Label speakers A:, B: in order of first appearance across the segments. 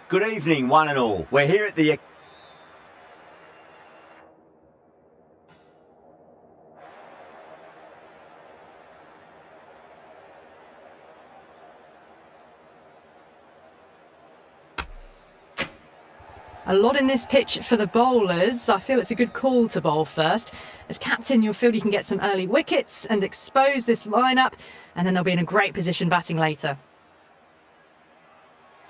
A: Good evening, one and all. We're here at the...
B: A lot in this pitch for the bowlers. I feel it's a good call to bowl first. As captain, you'll feel you can get some early wickets and expose this lineup, and then they'll be in a great position batting later.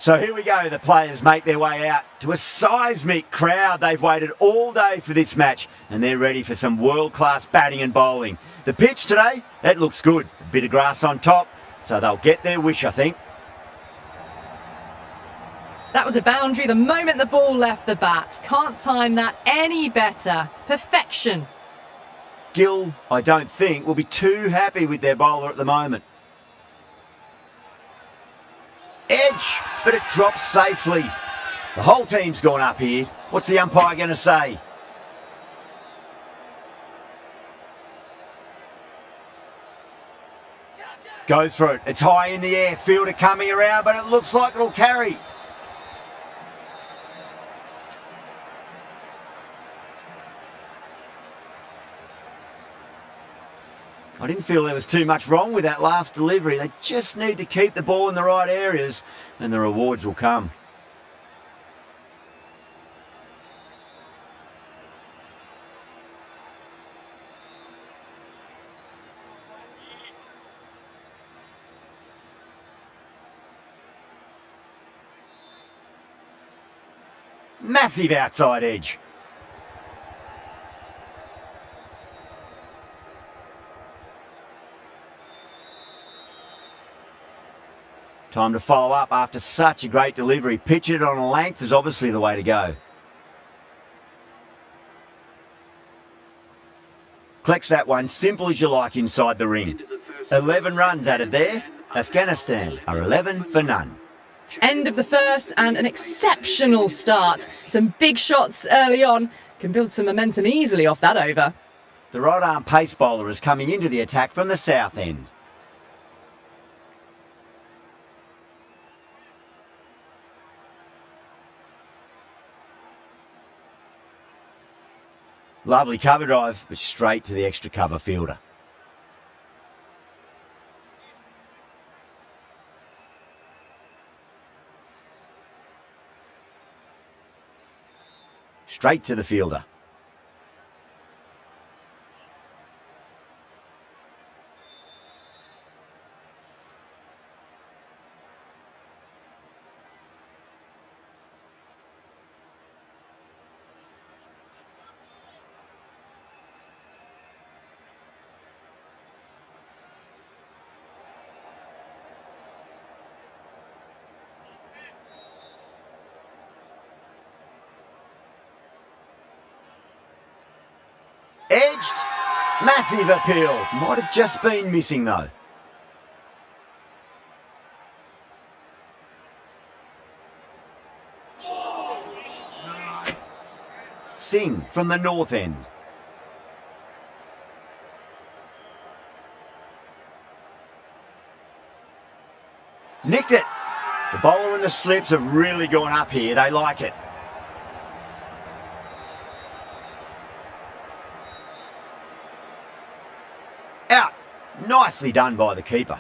A: So here we go, the players make their way out to a seismic crowd. They've waited all day for this match, and they're ready for some world-class batting and bowling. The pitch today, it looks good. A bit of grass on top, so they'll get their wish, I think.
B: That was a boundary the moment the ball left the bat. Can't time that any better. Perfection.
A: Gill, I don't think, will be too happy with their bowler at the moment. Edge, but it drops safely. The whole team's gone up here. What's the umpire going to say? Goes for it. It's high in the air. Fielder coming around, but it looks like it'll carry. I didn't feel there was too much wrong with that last delivery. They just need to keep the ball in the right areas and the rewards will come. Massive outside edge. Time to follow up after such a great delivery. Pitch it on a length is obviously the way to go. Collects that one simple as you like inside the ring. 11 runs added there. Afghanistan are 11 for none.
B: End of the first and an exceptional start. Some big shots early on. Can build some momentum easily off that over.
A: The right arm pace bowler is coming into the attack from the south end. Lovely cover drive, but straight to the extra cover fielder. Straight to the fielder. Edged. Massive appeal. Might have just been missing though. Singh from the north end. Nicked it. The bowler and the slips have really gone up here. They like it. Out. Nicely done by the keeper.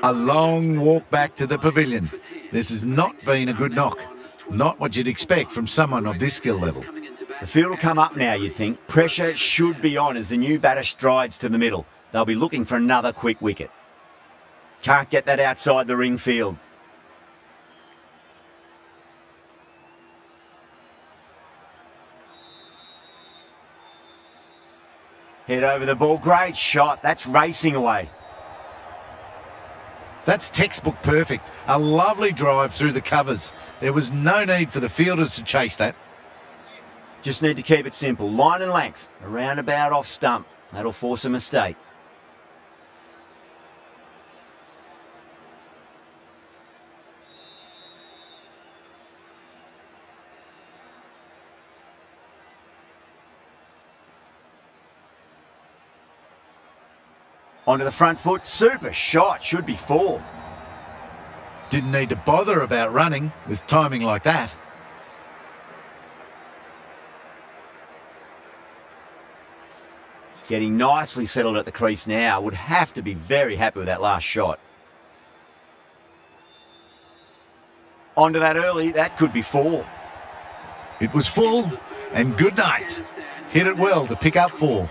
C: A long walk back to the pavilion. This has not been a good knock. Not what you'd expect from someone of this skill level.
A: The field will come up now, you'd think. Pressure should be on as the new batter strides to the middle. They'll be looking for another quick wicket. Can't get that outside the ring field. Head over the ball. Great shot. That's racing away.
C: That's textbook perfect. A lovely drive through the covers. There was no need for the fielders to chase that.
A: Just need to keep it simple. Line and length. Around about off stump. That'll force a mistake. Onto the front foot, super shot, should be 4.
C: Didn't need to bother about running with timing like that.
A: Getting nicely settled at the crease now. Would have to be very happy with that last shot. Onto that early, that could be 4.
C: It was full, and good night. Hit it well to pick up 4.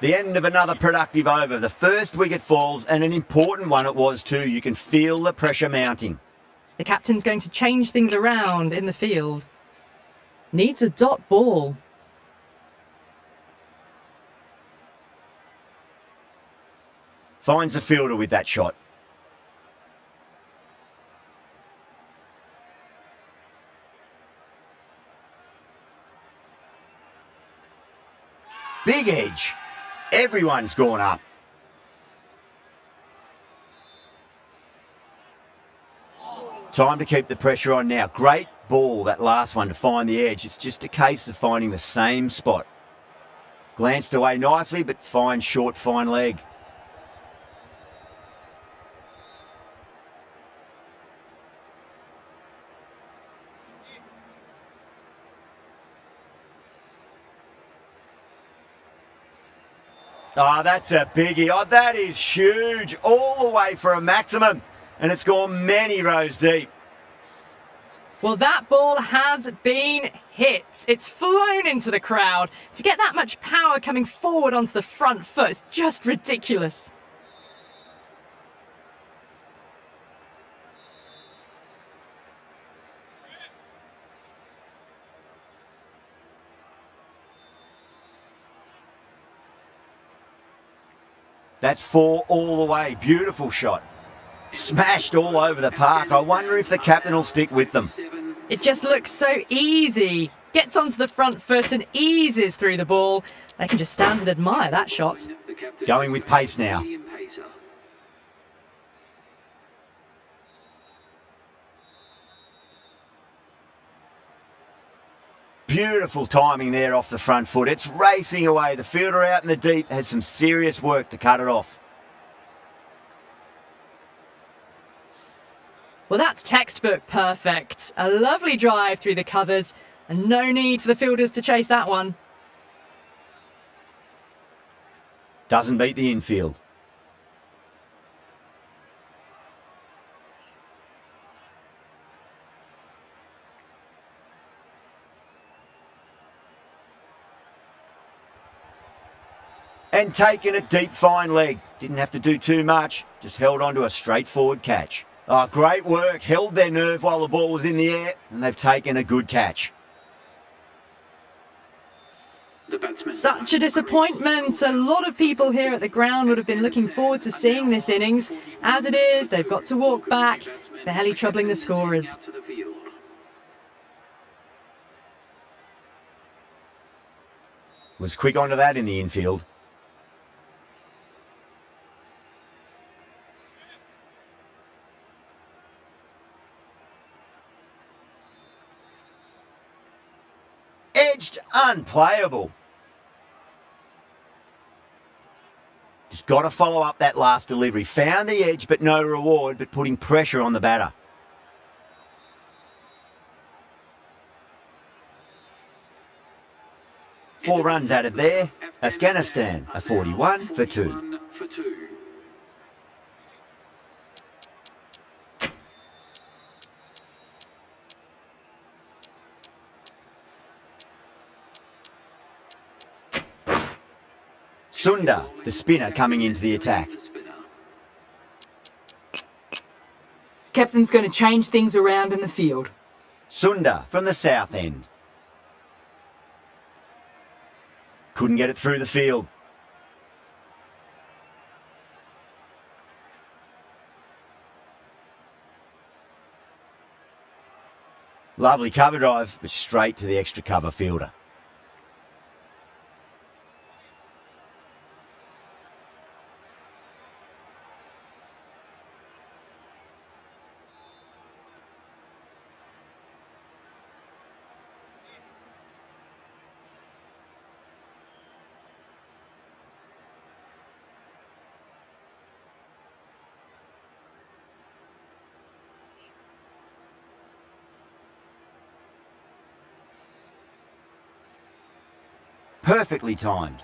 A: The end of another productive over. The first wicket falls, and an important one it was too. You can feel the pressure mounting.
B: The captain's going to change things around in the field. Needs a dot ball.
A: Finds the fielder with that shot. Big edge. Everyone's gone up. Time to keep the pressure on now. Great ball, that last one, to find the edge. It's just a case of finding the same spot. Glanced away nicely, but fine short, fine leg. Oh, that's a biggie. Oh, that is huge. All the way for a maximum. And it's gone many rows deep.
B: Well, that ball has been hit. It's flown into the crowd. To get that much power coming forward onto the front foot is just ridiculous.
A: That's 4 all the way. Beautiful shot. Smashed all over the park. I wonder if the captain will stick with them.
B: It just looks so easy. Gets onto the front foot and eases through the ball. They can just stand and admire that shot.
A: Going with pace now. Beautiful timing there off the front foot. It's racing away. The fielder out in the deep has some serious work to cut it off.
B: Well, that's textbook perfect. A lovely drive through the covers and no need for the fielders to chase that one.
A: Doesn't beat the infield. And taken a deep fine leg. Didn't have to do too much. Just held on to a straightforward catch. Oh, great work. Held their nerve while the ball was in the air, and they've taken a good catch.
B: Such a disappointment. A lot of people here at the ground would have been looking forward to seeing this innings. As it is, they've got to walk back, barely troubling the scorers.
A: Was quick onto that in the infield. Edged, unplayable. Just got to follow up that last delivery. Found the edge, but no reward, but putting pressure on the batter. Four runs added there. Afghanistan, a 41 for 2. Sundar, the spinner, coming into the attack.
D: Captain's going to change things around in the field.
A: Sundar from the south end. Couldn't get it through the field. Lovely cover drive, but straight to the extra cover fielder. Perfectly timed.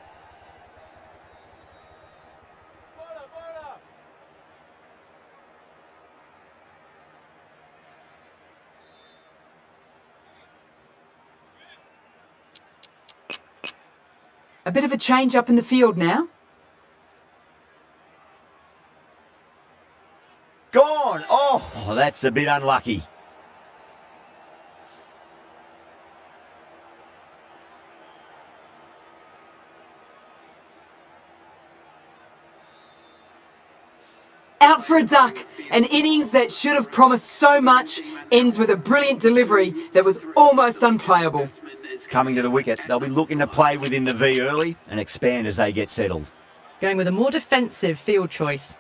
D: A bit of a change up in the field now.
A: Gone! Oh, that's a bit unlucky.
D: Out for a duck. An innings that should have promised so much ends with a brilliant delivery that was almost unplayable.
A: Coming to the wicket, they'll be looking to play within the V early and expand as they get settled.
B: Going with a more defensive field choice.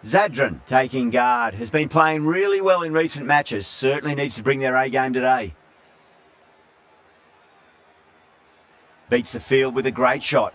A: Zadran, taking guard, has been playing really well in recent matches. Certainly needs to bring their A game today. Beats the field with a great shot.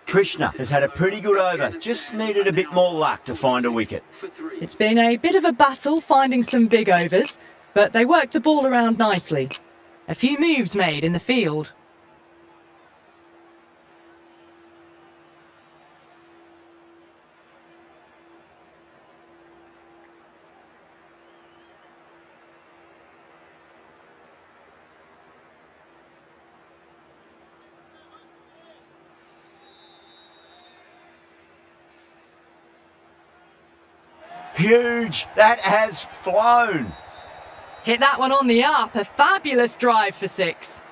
A: Krishna has had a pretty good over, just needed a bit more luck to find a wicket.
B: It's been a bit of a battle finding some big overs, but they worked the ball around nicely. A few moves made in the field.
A: Huge! That has flown!
B: Hit that one on the up. A fabulous drive for 6.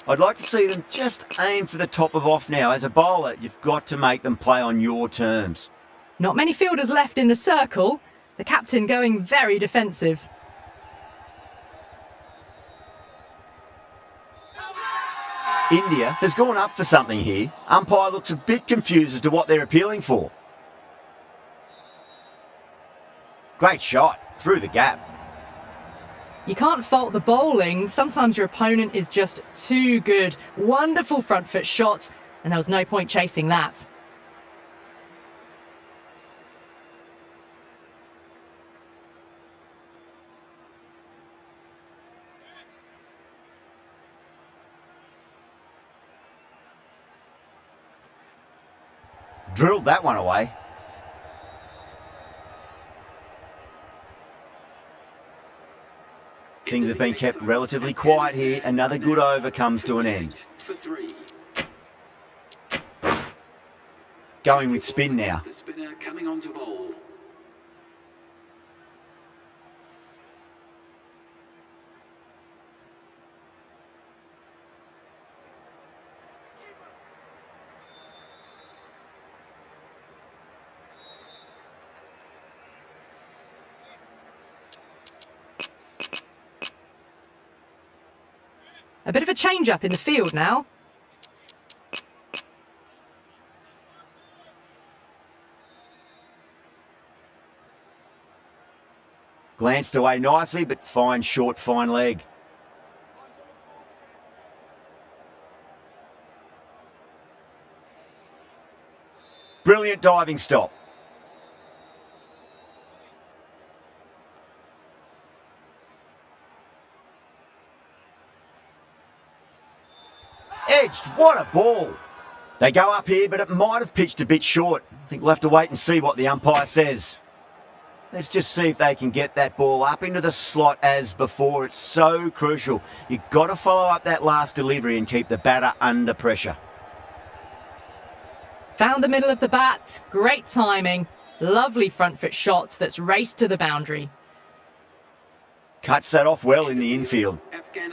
A: I'd like to see them just aim for the top of off now. As a bowler, you've got to make them play on your terms.
B: Not many fielders left in the circle. The captain going very defensive.
A: India has gone up for something here. Umpire looks a bit confused as to what they're appealing for. Great shot, through the gap.
B: You can't fault the bowling. Sometimes your opponent is just too good. Wonderful front foot shot, and there was no point chasing that.
A: Drilled that one away. Things have been kept relatively quiet here. Another good over comes to an end. Going with spin now.
E: The spinner coming on to bowl.
B: A bit of a change-up in the field now.
A: Glanced away nicely, but fine short, fine leg. Brilliant diving stop. Edged, what a ball. They go up here, but it might have pitched a bit short. I think we'll have to wait and see what the umpire says. Let's just see if they can get that ball up into the slot as before. It's so crucial. You've got to follow up that last delivery and keep the batter under pressure.
B: Found the middle of the bat, great timing, lovely front foot shot that's raced to the boundary.
A: Cuts that off well in the infield.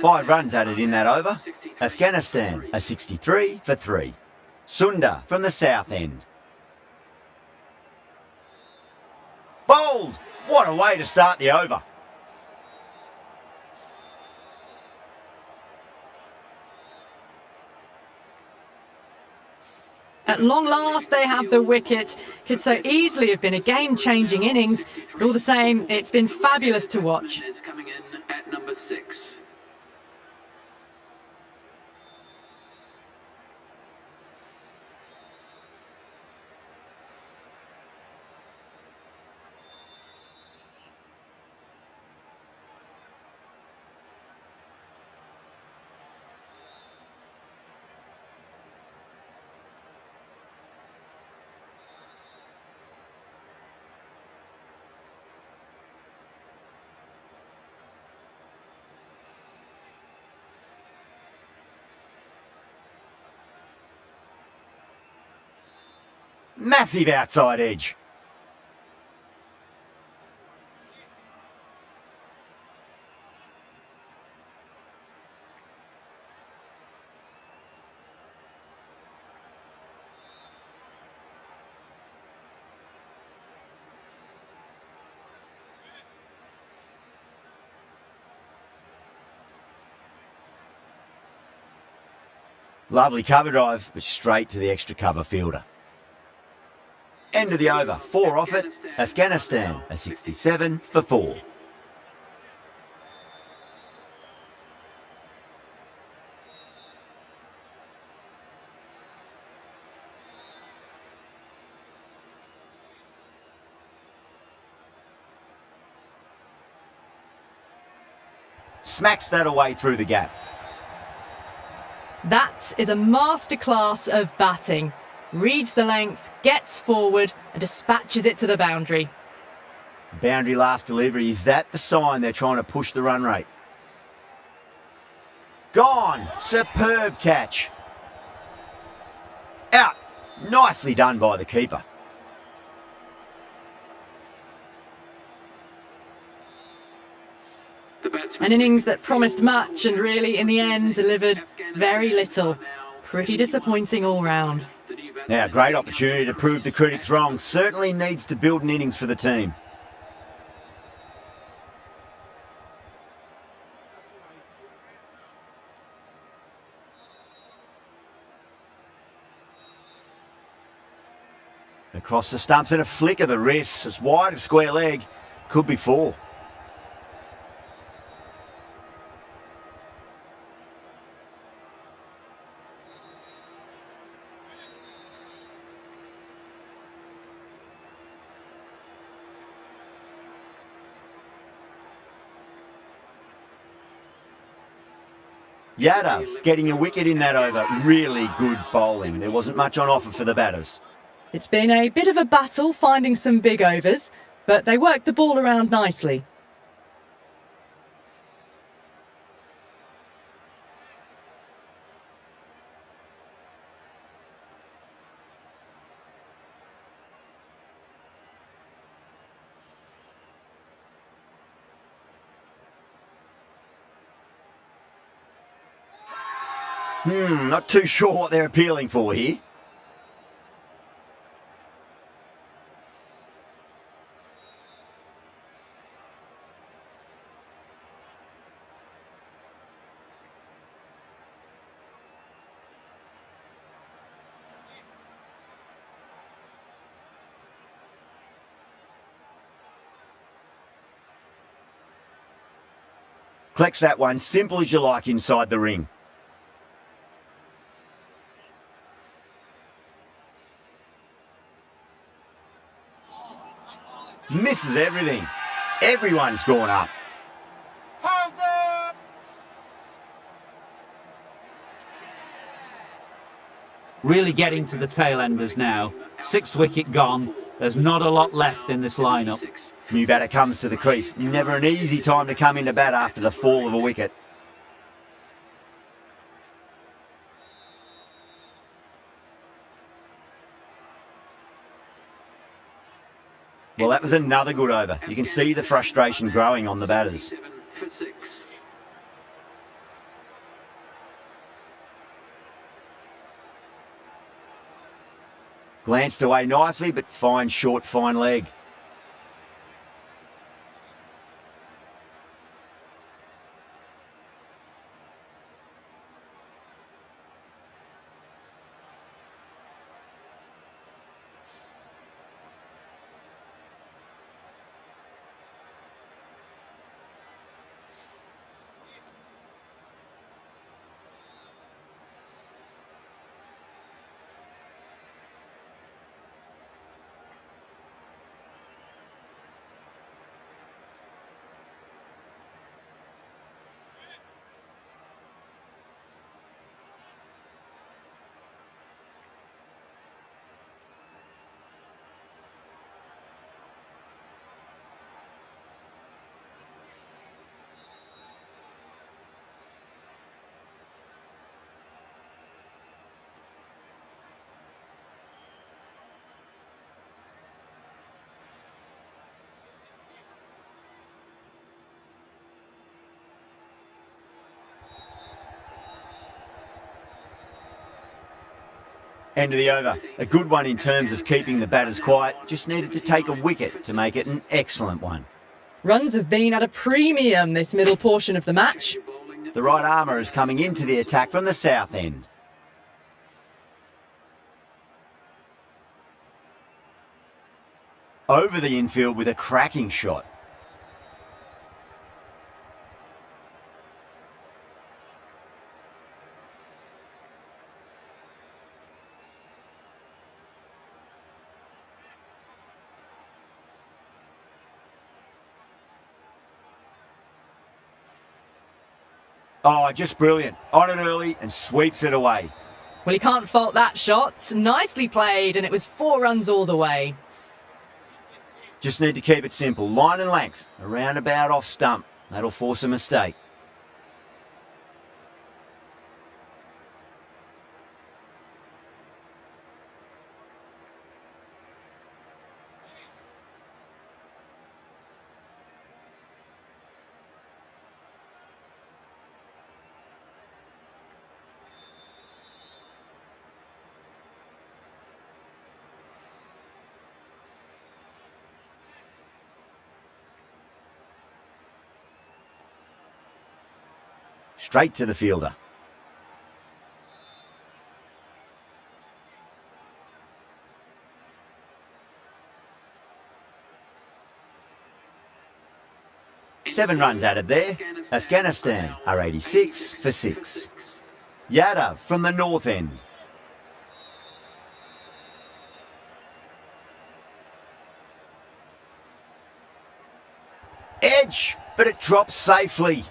A: 5 runs added in that over. Afghanistan, a 63 for 3. Sunda from the south end. Bowled! What a way to start the over.
B: At long last, they have the wicket. Could so easily have been a game-changing innings, but all the same, it's been fabulous to watch.
E: Is coming in at number 6.
A: Massive outside edge. Lovely cover drive, but straight to the extra cover fielder. End of the over, 4 off it. Afghanistan, a 67 for 4. Smacks that away through the gap.
B: That is a masterclass of batting. Reads the length, gets forward and dispatches it to the boundary.
A: Boundary last delivery, is that the sign they're trying to push the run rate? Gone! Superb catch. Out! Nicely done by the keeper.
B: An innings that promised much and really in the end delivered very little. Pretty disappointing all round.
A: Now, great opportunity to prove the critics wrong. Certainly needs to build an innings for the team. Across the stumps and a flick of the wrist. It's wide of square leg. Could be 4. Yadav getting a wicket in that over. Really good bowling. There wasn't much on offer for the batters.
B: It's been a bit of a battle finding some big overs, but they worked the ball around nicely.
A: Not too sure what they're appealing for here. Collects that one, simple as you like inside the ring. Misses everything. Everyone's gone up.
F: really getting to the tail enders now. 6th wicket gone. There's not a lot left in this lineup.
A: New batter comes to the crease. Never an easy time to come into bat after the fall of a wicket. Well, that was another good over. You can see the frustration growing on the batters.
E: 7 for 6.
A: Glanced away nicely, but fine short, fine leg. End of the over. A good one in terms of keeping the batters quiet. Just needed to take a wicket to make it an excellent one.
B: Runs have been at a premium this middle portion of the match.
A: The right armour is coming into the attack from the south end. Over the infield with a cracking shot. Oh, just brilliant. On it early and sweeps it away.
B: Well, you can't fault that shot. Nicely played, and it was 4 runs all the way.
A: Just need to keep it simple. Line and length. A roundabout off stump. That'll force a mistake. Straight to the fielder. Seven runs added there. Afghanistan are 86 for 6. Yadav from the north end. Edge, but it drops safely.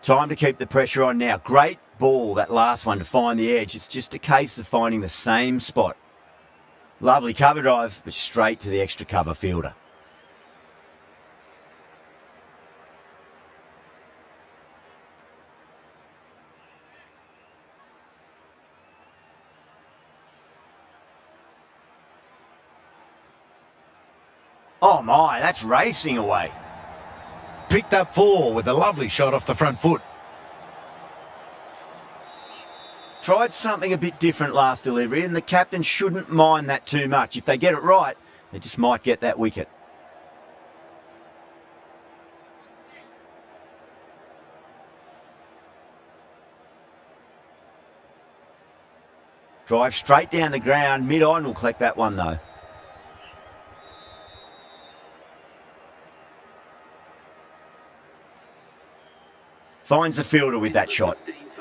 A: Time to keep the pressure on now. Great ball, that last one, to find the edge. It's just a case of finding the same spot. Lovely cover drive, but straight to the extra cover fielder. Oh my, that's racing away.
C: Picked up 4 with a lovely shot off the front foot.
A: Tried something a bit different last delivery, and the captain shouldn't mind that too much. If they get it right, they just might get that wicket. Drive straight down the ground, mid-on will collect that one though. Finds the fielder with that shot.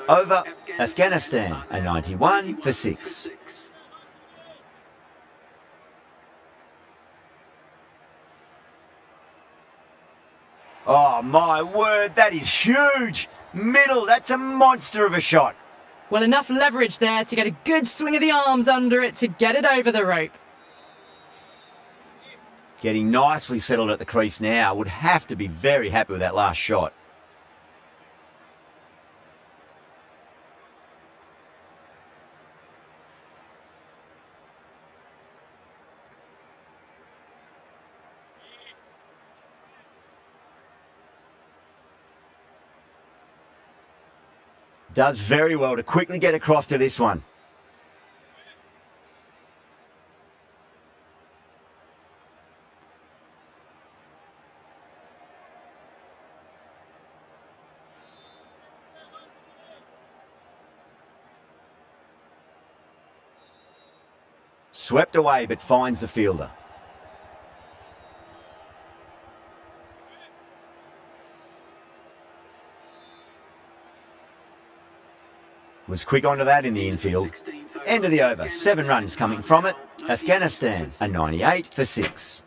A: Over, Afghanistan, a 91 for 6. Oh my word, that is huge! Middle, that's a monster of a shot.
B: Well, enough leverage there to get a good swing of the arms under it to get it over the rope.
A: Getting nicely settled at the crease now. Would have to be very happy with that last shot. Does very well to quickly get across to this one. Swept away but finds the fielder. Was quick onto that in the infield. End of the over. 7 runs coming from it. Afghanistan, a 98 for 6.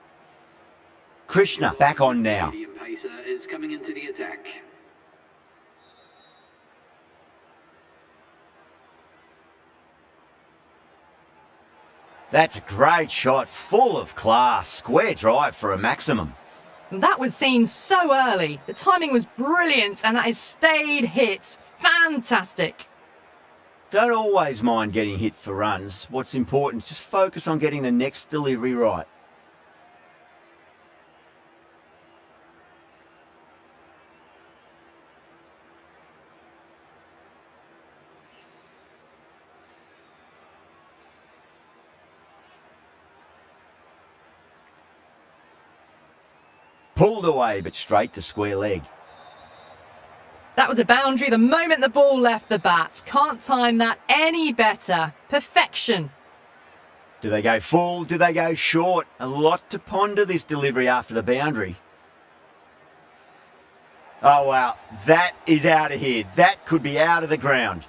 A: Krishna back on now.
E: Medium pacer is coming into the attack.
A: That's a great shot, full of class. Square drive for a maximum.
B: That was seen so early. The timing was brilliant and that is stayed hits. Fantastic.
A: Don't always mind getting hit for runs. What's important is just focus on getting the next delivery right. Pulled away, but straight to square leg.
B: That was a boundary the moment the ball left the bat. Can't time that any better. Perfection.
A: Do they go full? Do they go short? A lot to ponder this delivery after the boundary. Oh wow, that is out of here. That could be out of the ground.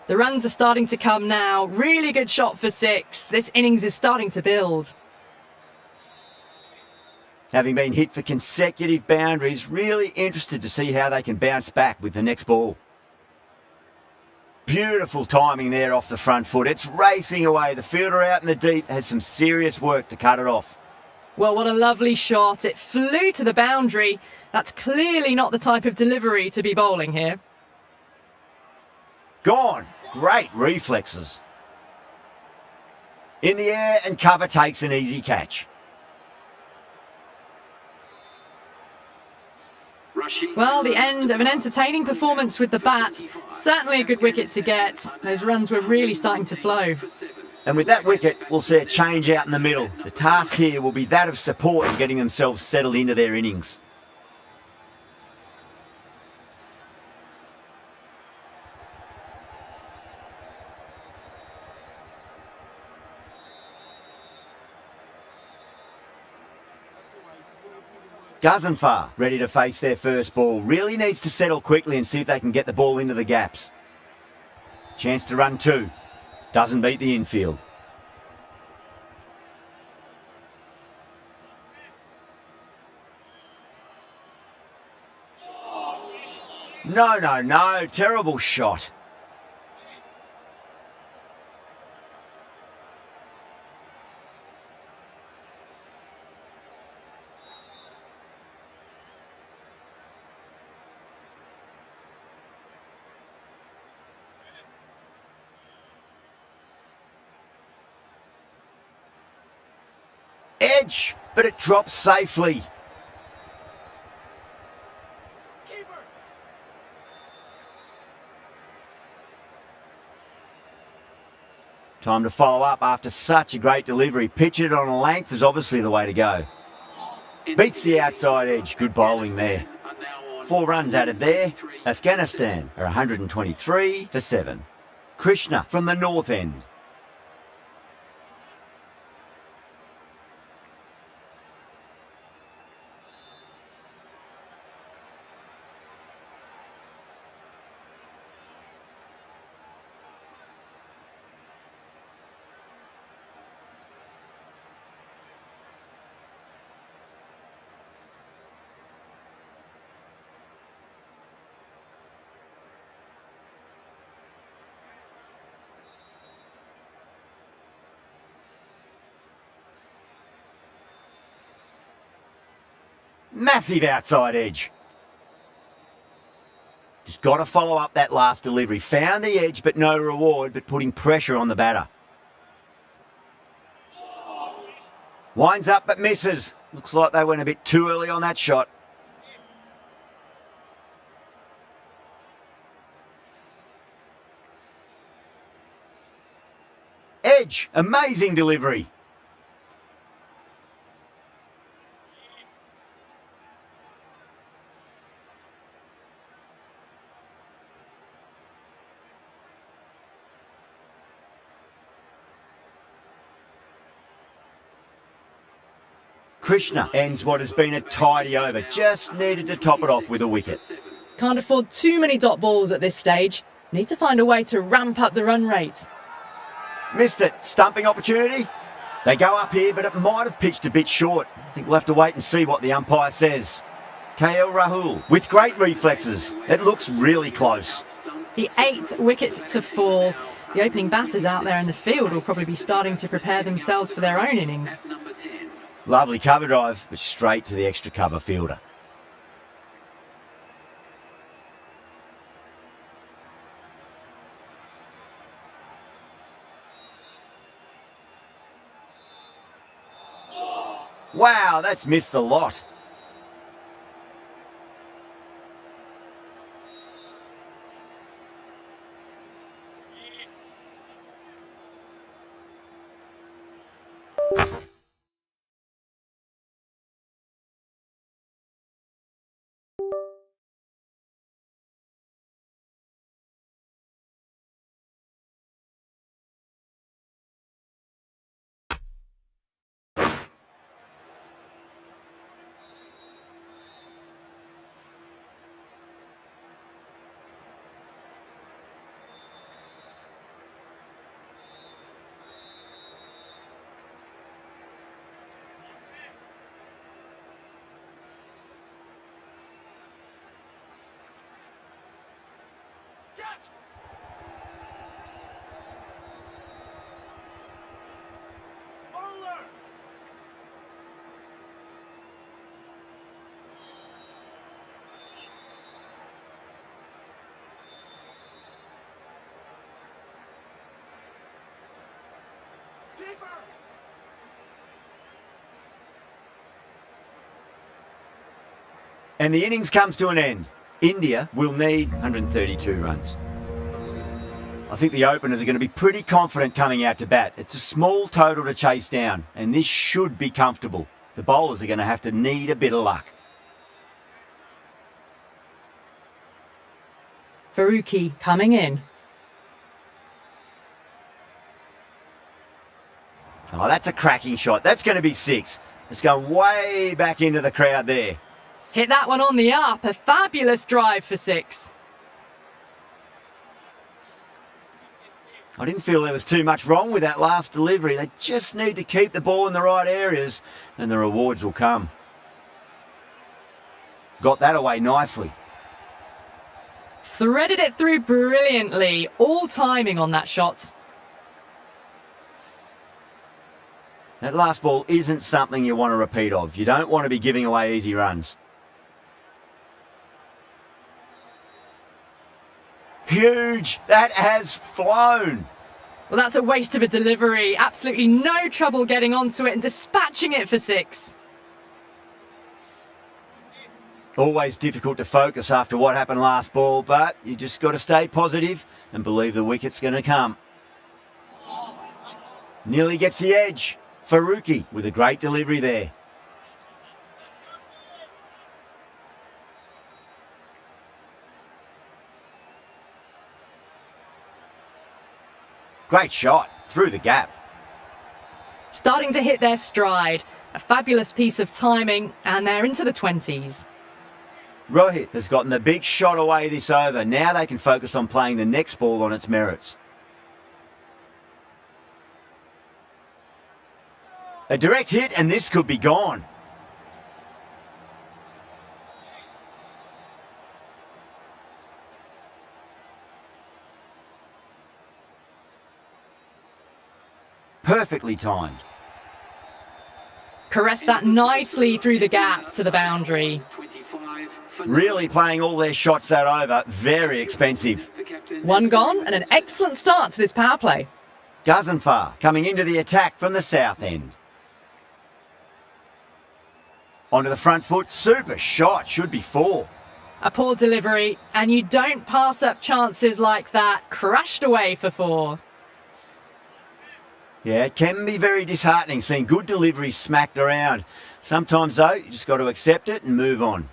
B: The runs are starting to come now. Really good shot for 6. This innings is starting to build.
A: Having been hit for consecutive boundaries, really interested to see how they can bounce back with the next ball. Beautiful timing there off the front foot. It's racing away. The fielder out in the deep has some serious work to cut it off.
B: Well, what a lovely shot. It flew to the boundary. That's clearly not the type of delivery to be bowling here.
A: Gone. Great reflexes. In the air and cover takes an easy catch.
B: Well, the end of an entertaining performance with the bat. Certainly a good wicket to get. Those runs were really starting to flow.
A: And with that wicket, we'll see a change out in the middle. The task here will be that of support and getting themselves settled into their innings. Ghazenfar ready to face their first ball. Really needs to settle quickly and see if they can get the ball into the gaps. Chance to run 2. Doesn't beat the infield. No. Terrible shot. Edge, but it drops safely. Time to follow up after such a great delivery. Pitch it on a length is obviously the way to go. Beats the outside edge. Good bowling there. 4 runs added there. Afghanistan are 123 for 7. Krishna from the north end. Massive outside edge. Just got to follow up that last delivery. Found the edge, but no reward, but putting pressure on the batter. Winds up, but misses. Looks like they went a bit too early on that shot. Edge, amazing delivery. Krishna ends what has been a tidy over. Just needed to top it off with a wicket.
B: Can't afford too many dot balls at this stage. Need to find a way to ramp up the run rate.
A: Missed it. Stumping opportunity. They go up here, but it might have pitched a bit short. I think we'll have to wait and see what the umpire says. KL Rahul with great reflexes. It looks really close.
B: The 8th wicket to fall. The opening batters out there in the field will probably be starting to prepare themselves for their own innings.
A: Lovely cover drive, but straight to the extra cover fielder. Wow, that's missed a lot. And the innings comes to an end. India will need 132 runs. I think the openers are going to be pretty confident coming out to bat. It's a small total to chase down, and this should be comfortable. The bowlers are going to have to need a bit of luck.
B: Faruqi coming in.
A: Oh, that's a cracking shot. That's going to be 6. It's going way back into the crowd there.
B: Hit that one on the up. A fabulous drive for 6.
A: I didn't feel there was too much wrong with that last delivery. They just need to keep the ball in the right areas and the rewards will come. Got that away nicely.
B: Threaded it through brilliantly. All timing on that shot.
A: That last ball isn't something you want to repeat of. You don't want to be giving away easy runs. Huge! That has flown!
B: Well, that's a waste of a delivery. Absolutely no trouble getting onto it and dispatching it for 6.
A: Always difficult to focus after what happened last ball, but you just got to stay positive and believe the wicket's going to come. Nearly gets the edge. Faruqi with a great delivery there. Great shot through the gap.
B: Starting to hit their stride. A fabulous piece of timing, and they're into the 20s.
A: Rohit has gotten the big shot away this over. Now they can focus on playing the next ball on its merits. A direct hit and this could be gone. Perfectly timed.
B: Caressed that nicely through the gap to the boundary.
E: 25 for
A: Really playing all their shots that over. Very expensive.
E: the captain.
B: One gone and an excellent start to this power play.
A: Ghazenfar coming into the attack from the south end. Onto the front foot. Super shot. Should be 4.
B: A poor delivery, and you don't pass up chances like that. Crashed away for 4.
A: Yeah, it can be very disheartening seeing good deliveries smacked around. Sometimes, though, you just got to accept it and move on.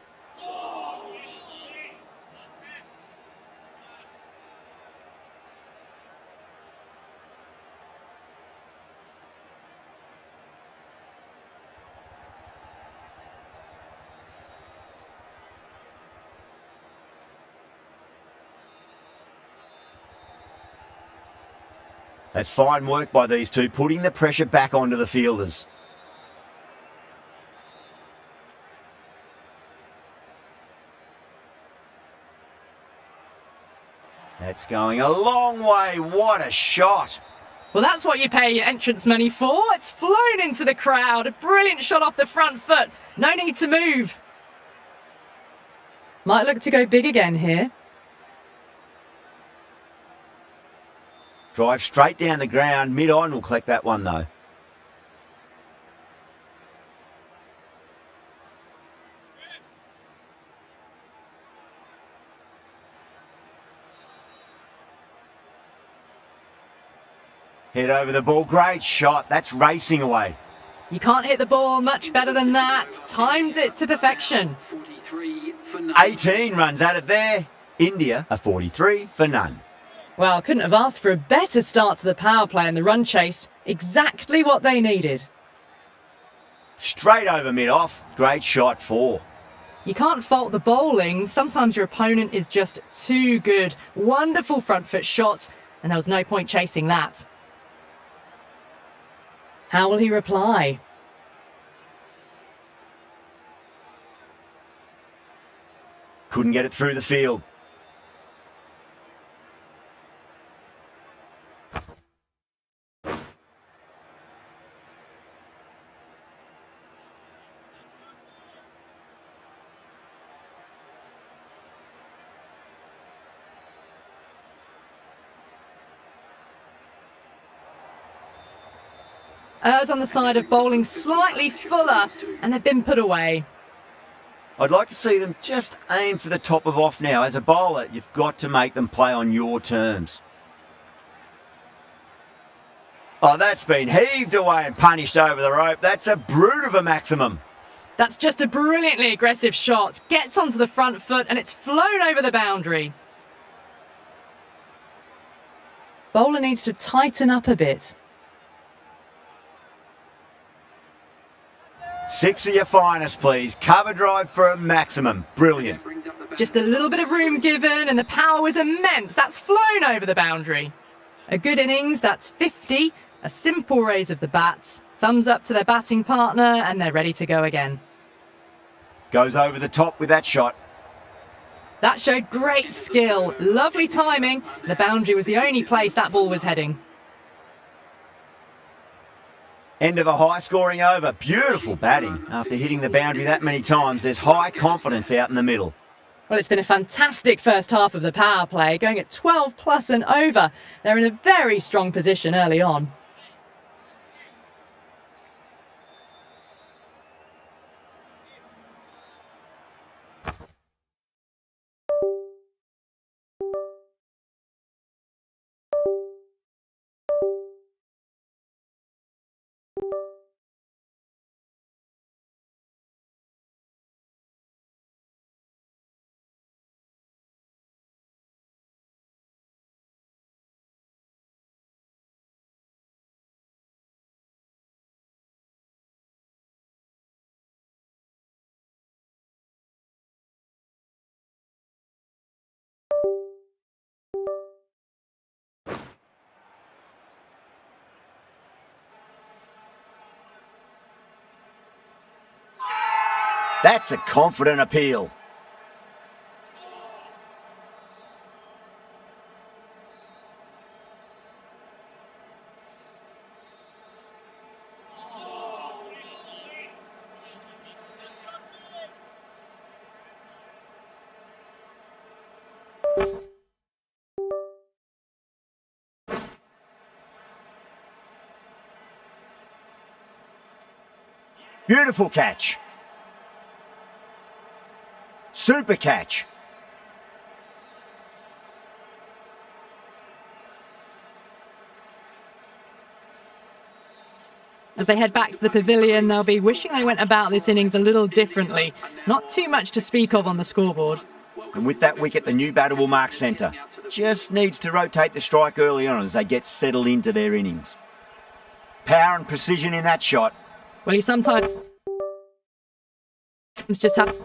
A: That's fine work by these two, putting the pressure back onto the fielders. That's going a long way. What a shot.
B: Well, that's what you pay your entrance money for. It's flown into the crowd. A brilliant shot off the front foot. No need to move. Might look to go big again here.
A: Drive straight down the ground. Mid-on will collect that one, though. Head over the ball. Great shot. That's racing away.
B: You can't hit the ball much better than that. Timed it to perfection.
E: 43 for none.
A: 18 runs at it there. India are 43 for none.
B: Well, couldn't have asked for a better start to the power play and the run chase. Exactly what they needed.
A: Straight over mid-off. Great shot, 4.
B: You can't fault the bowling. Sometimes your opponent is just too good. Wonderful front foot shot, and there was no point chasing that. How will he reply?
A: Couldn't get it through the field.
B: Errs on the side of bowling slightly fuller, and they've been put away.
A: I'd like to see them just aim for the top of off now. As a bowler, you've got to make them play on your terms. Oh, that's been heaved away and punished over the rope. That's a brute of a maximum.
B: That's just a brilliantly aggressive shot. Gets onto the front foot and it's flown over the boundary. Bowler needs to tighten up a bit.
A: 6 of your finest, please. Cover drive for a maximum. Brilliant.
E: Brings up the
B: Just a little bit of room given and the power was immense. That's flown over the boundary. A good innings, that's 50. A simple raise of the bats. Thumbs up to their batting partner and they're ready to go again.
A: Goes over the top with that shot.
B: That showed great skill. Lovely timing. The boundary was the only place that ball was heading.
A: End of a high-scoring over. Beautiful batting. After hitting the boundary that many times, there's high confidence out in the middle.
B: Well, it's been a fantastic first half of the power play, going at 12 plus and over. They're in a very strong position early on.
A: That's a confident appeal. Beautiful catch. Super catch.
B: As they head back to the pavilion, they'll be wishing they went about this innings a little differently. Not too much to speak of on the scoreboard.
A: And with that wicket, the new batter will mark centre. Just needs to rotate the strike early on as they get settled into their innings. Power and precision in that shot.
B: Well, you sometimes just have...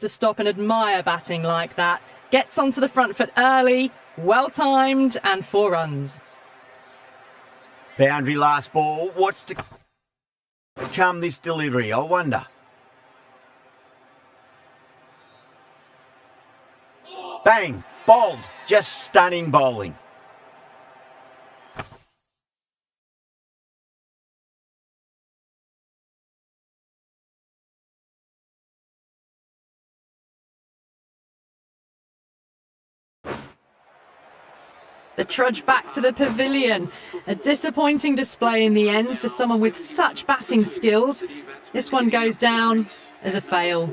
B: to stop and admire batting like that. Gets onto the front foot early, well timed, and 4 runs.
A: Boundary last ball. What's to come this delivery, I wonder? Bang! Bowled. Just stunning bowling.
B: The trudge back to the pavilion. A disappointing display in the end for someone with such batting skills. This one goes down as a fail.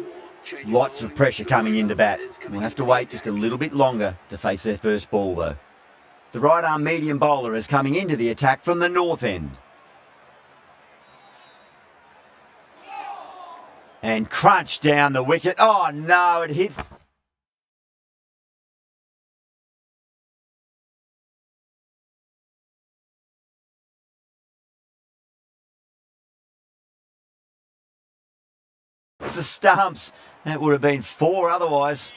A: Lots of pressure coming into bat. We'll have to wait just a little bit longer to face their first ball though. The right arm medium bowler is coming into the attack from the north end. And crunch down the wicket. Oh no, it hits. It's the stumps. That would have been 4 otherwise.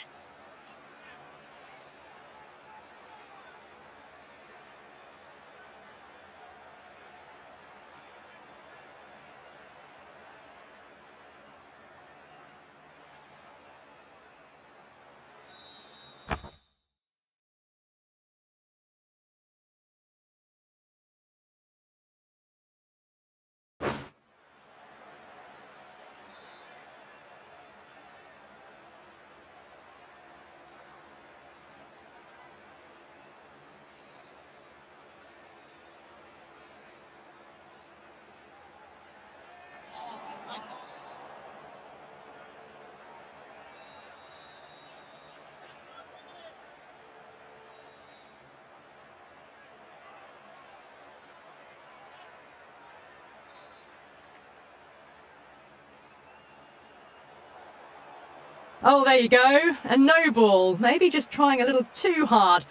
B: Oh, there you go. A no ball. Maybe just trying a little too hard.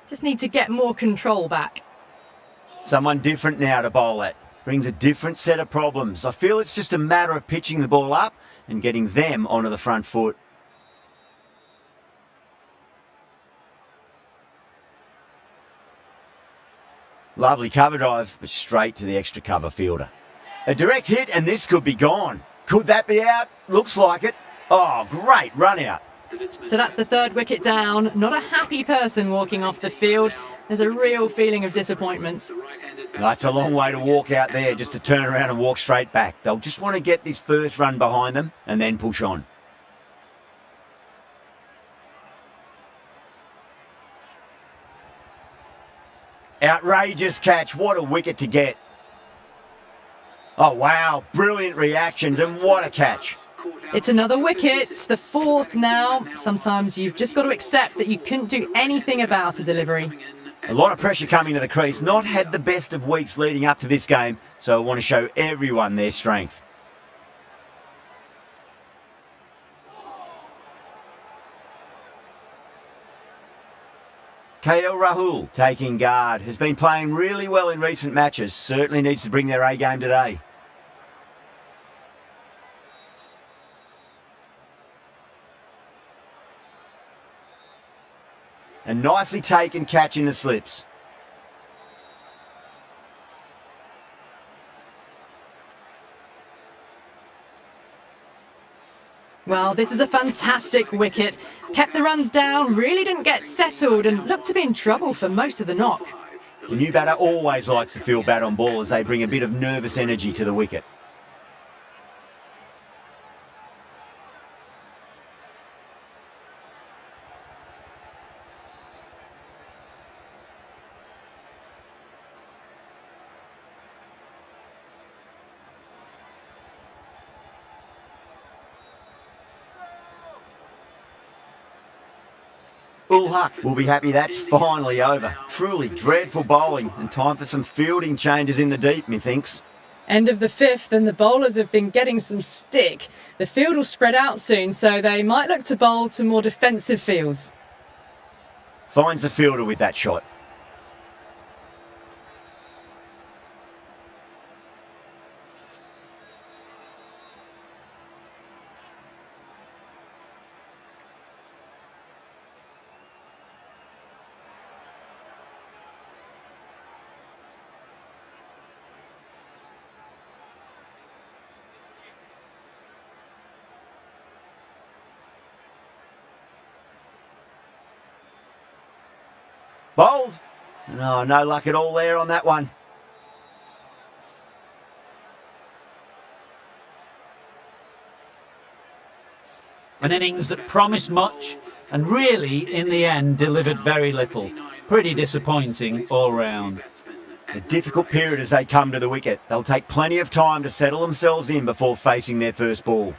B: Just need to get more control back.
A: Someone different now to bowl at. Brings a different set of problems. I feel it's just a matter of pitching the ball up and getting them onto the front foot. Lovely cover drive, but straight to the extra cover fielder. A direct hit and this could be gone. Could that be out? Looks like it. Oh, great run out.
B: So that's the 3rd wicket down. Not a happy person walking off the field. There's a real feeling of disappointment.
A: That's a long way to walk out there just to turn around and walk straight back. They'll just want to get this first run behind them and then push on. Outrageous catch. What a wicket to get. Oh, wow. Brilliant reactions and what a catch.
B: It's another wicket, the 4th now. Sometimes you've just got to accept that you couldn't do anything about a delivery.
A: A lot of pressure coming to the crease. Not had the best of weeks leading up to this game, so I want to show everyone their strength. KL Rahul taking guard, has been playing really well in recent matches. Certainly needs to bring their A game today. A nicely taken catch in the slips.
B: Well, this is a fantastic wicket. Kept the runs down, really didn't get settled and looked to be in trouble for most of the knock.
A: The new batter always likes to feel bat on ball as they bring a bit of nervous energy to the wicket. Ul Haq will be happy that's finally over. Truly dreadful bowling and time for some fielding changes in the deep, methinks.
B: End of the 5th and the bowlers have been getting some stick. The field will spread out soon, so they might look to bowl to more defensive fields.
A: Finds the fielder with that shot. Bowled. No, no luck at all there on that one.
F: An innings that promised much and really, in the end, delivered very little. Pretty disappointing all round.
A: A difficult period as they come to the wicket. They'll take plenty of time to settle themselves in before facing their first ball.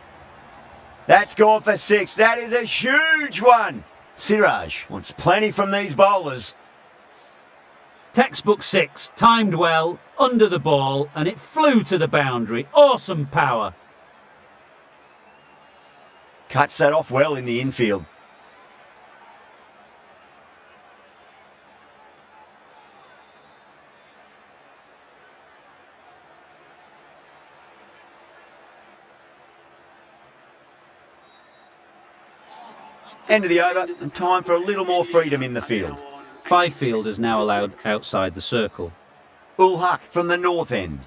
A: That's gone for 6. That is a huge one. Siraj wants plenty from these bowlers.
F: Textbook 6, timed well, under the ball, and it flew to the boundary. Awesome power.
A: Cuts that off well in the infield. End of the over and time for a little more freedom in the field.
F: 5 fielders now allowed outside the circle.
A: Ul Haq from the north end.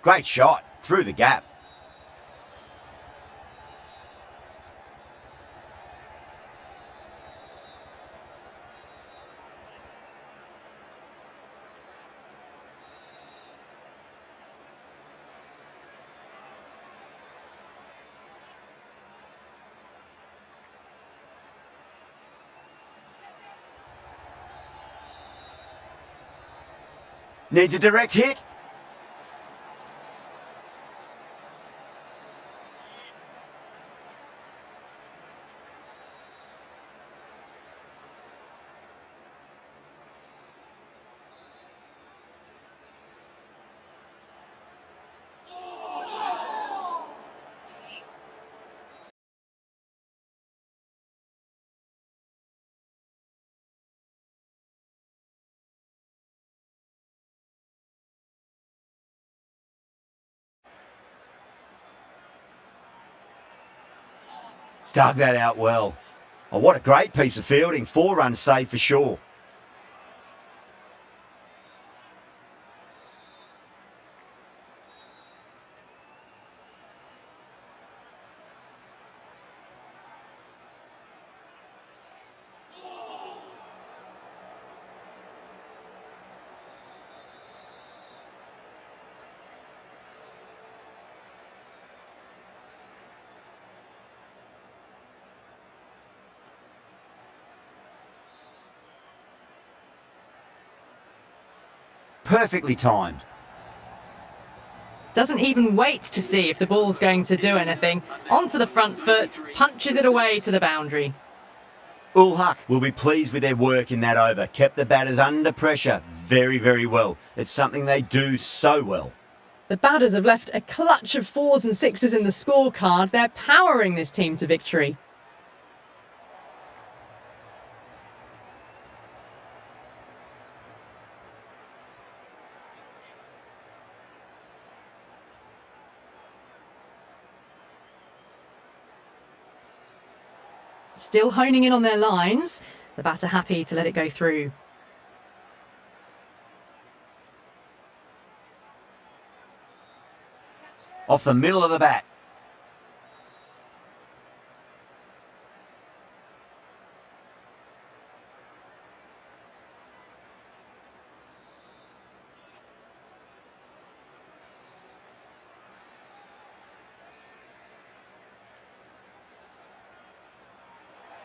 A: Great shot through the gap. Needs a direct hit. Dug that out well. Oh, what a great piece of fielding. 4 runs saved for sure. Perfectly timed.
B: Doesn't even wait to see if the ball's going to do anything. Onto the front foot, punches it away to the boundary.
A: Ul Haq will be pleased with their work in that over. Kept the batters under pressure very, very well. It's something they do so well.
B: The batters have left a clutch of 4s and 6s in the scorecard. They're powering this team to victory. Still honing in on their lines. The batter happy to let it go through.
A: Off the middle of the bat.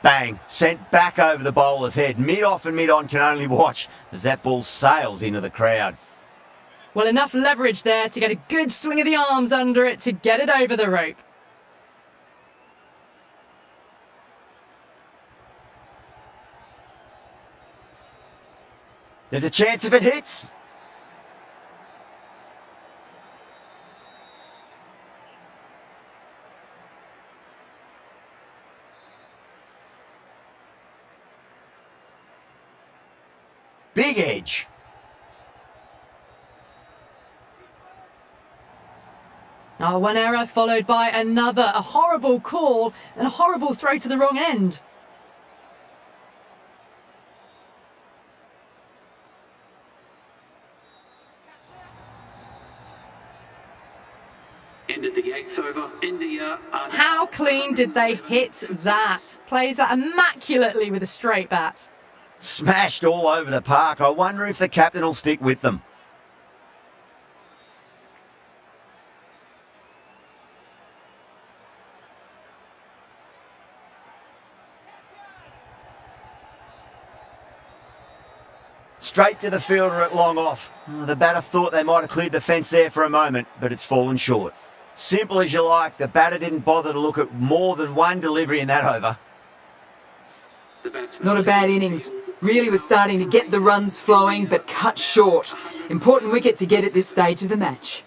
A: Bang, sent back over the bowler's head. Mid-off and mid-on can only watch as that ball sails into the crowd.
B: Well, enough leverage there to get a good swing of the arms under it to get it over the rope.
A: There's a chance if it hits. Big edge.
B: Oh, one error followed by another. A horrible call and a horrible throw to the wrong end.
E: Ended the 8th over. India are
B: How clean did they hit that? Plays that immaculately with a straight bat.
A: Smashed all over the park. I wonder if the captain will stick with them. Straight to the fielder at long off. The batter thought they might have cleared the fence there for a moment, but it's fallen short. Simple as you like, the batter didn't bother to look at more than one delivery in that over.
E: the batsman.
D: Not a bad innings. Really was starting to get the runs flowing, but cut short. Important wicket to get at this stage of the match.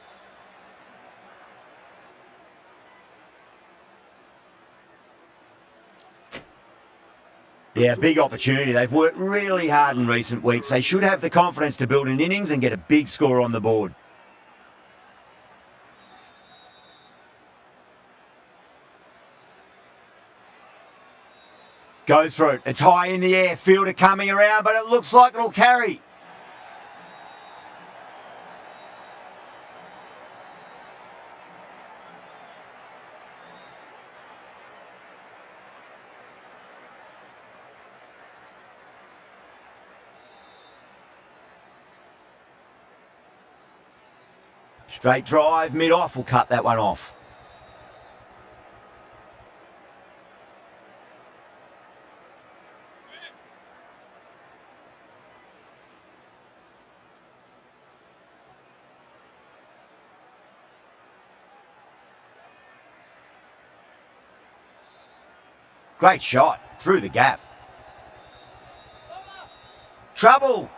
A: Yeah, big opportunity. They've worked really hard in recent weeks. They should have the confidence to build an innings and get a big score on the board. Goes for it. It's high in the air. Fielder coming around, but it looks like it'll carry. Straight drive, mid-off will cut that one off. Great shot, through the gap. Trouble!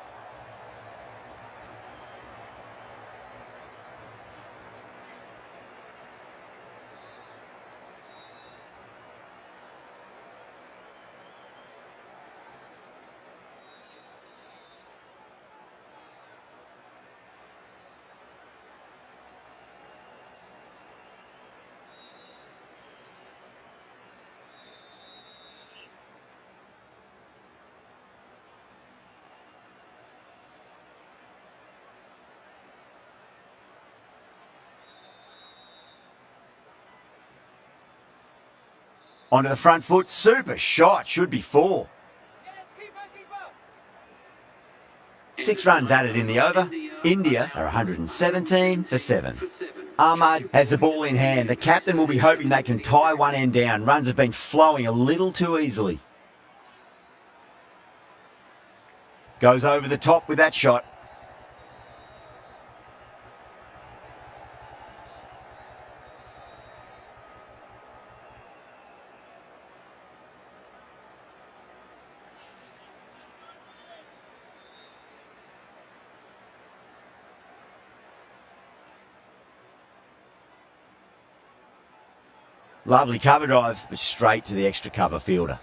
A: Onto the front foot, super shot, should be 4. 6 runs added in the over. India are 117 for 7. Ahmad has the ball in hand. The captain will be hoping they can tie one end down. Runs have been flowing a little too easily. Goes over the top with that shot. Lovely cover drive, but straight to the extra cover fielder.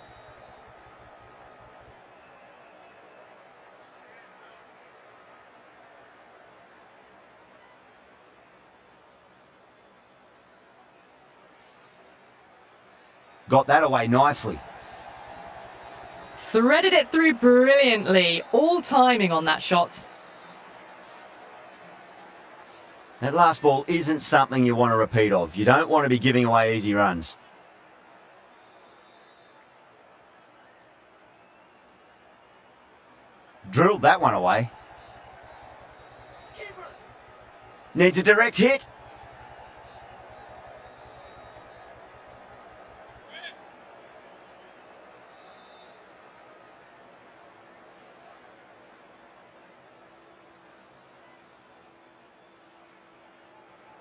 A: Got that away nicely.
B: Threaded it through brilliantly. All timing on that shot.
A: That last ball isn't something you want to repeat of. You don't want to be giving away easy runs. Drilled that one away. Needs a direct hit.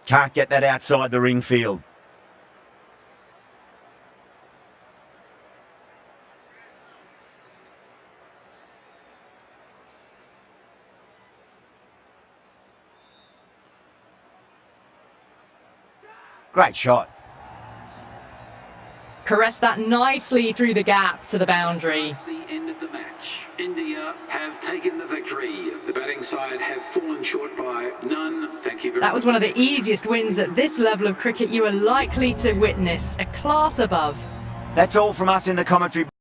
A: Can't get that outside the ring field. Great shot.
B: Caressed that nicely through the gap to the boundary.
E: The end of the match. India have taken the victory. The batting side have fallen short by none. Thank you very much.
B: That was one of the easiest wins at this level of cricket you are likely to witness. A class above.
A: That's all from us in the commentary.